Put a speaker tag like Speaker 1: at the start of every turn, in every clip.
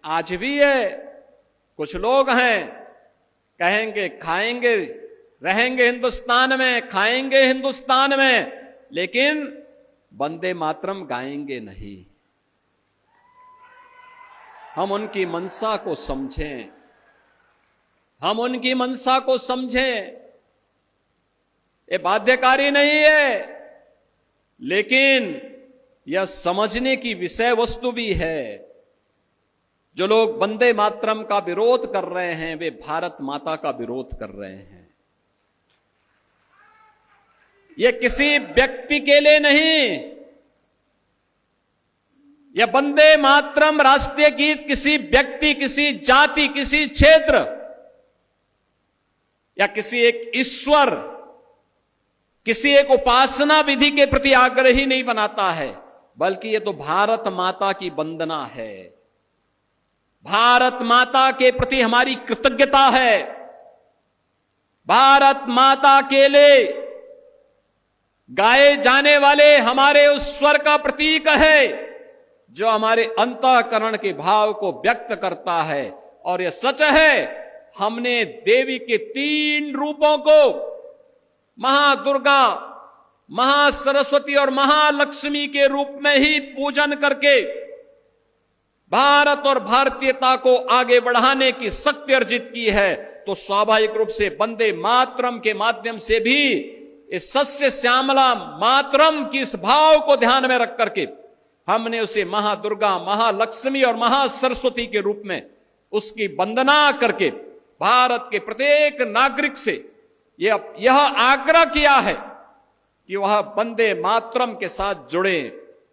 Speaker 1: आज भी है। कुछ लोग हैं कहेंगे खाएंगे रहेंगे हिंदुस्तान में, खाएंगे हिंदुस्तान में, लेकिन वंदे मातरम गाएंगे नहीं। हम उनकी मंशा को समझें, हम उनकी मंशा को समझें। ये बाध्यकारी नहीं है, लेकिन यह समझने की विषय वस्तु भी है। जो लोग वंदे मातरम का विरोध कर रहे हैं वे भारत माता का विरोध कर रहे हैं। यह किसी व्यक्ति के लिए नहीं, यह वंदे मातरम राष्ट्रीय गीत किसी व्यक्ति, किसी जाति, किसी क्षेत्र या किसी एक ईश्वर, किसी एक उपासना विधि के प्रति आग्रही नहीं बनाता है, बल्कि यह तो भारत माता की वंदना है। भारत माता के प्रति हमारी कृतज्ञता है। भारत माता के लिए गाए जाने वाले हमारे उस स्वर का प्रतीक है जो हमारे अंतःकरण के भाव को व्यक्त करता है। और यह सच है, हमने देवी के 3 रूपों को, महादुर्गा, महासरस्वती और महालक्ष्मी के रूप में ही पूजन करके भारत और भारतीयता को आगे बढ़ाने की शक्ति अर्जित की है। तो स्वाभाविक रूप से वंदे मातरम के माध्यम से भी इस सस्य श्यामला मातरम की इस भाव को ध्यान में रख करके हमने उसे महादुर्गा, महालक्ष्मी और महासरस्वती के रूप में उसकी वंदना करके भारत के प्रत्येक नागरिक से यह आग्रह किया है कि वह वंदे मातरम के साथ जुड़े,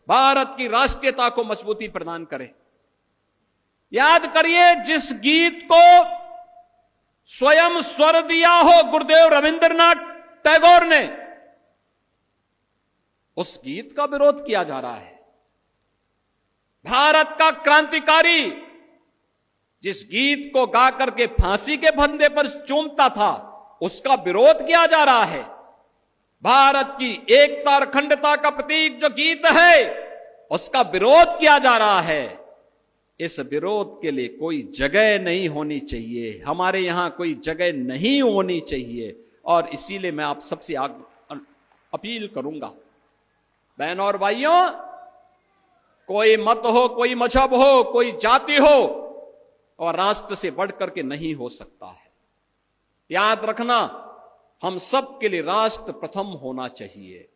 Speaker 1: भारत की राष्ट्रीयता को मजबूती प्रदान करें। याद करिए, जिस गीत को स्वयं स्वर दिया हो गुरुदेव रविंद्रनाथ टैगोर ने, उस गीत का विरोध किया जा रहा है। भारत का क्रांतिकारी जिस गीत को गा करके फांसी के फंदे पर चूमता था, उसका विरोध किया जा रहा है। भारत की एकता और अखंडता का प्रतीक जो गीत है, उसका विरोध किया जा रहा है। इस विरोध के लिए कोई जगह नहीं होनी चाहिए, हमारे यहां कोई जगह नहीं होनी चाहिए। और इसीलिए मैं आप सबसे अपील करूंगा, बहनों और भाइयों, कोई मत हो, कोई मजहब हो, कोई जाति हो, और राष्ट्र से बढ़ करके नहीं हो सकता है। याद रखना, हम सब के लिए राष्ट्र प्रथम होना चाहिए।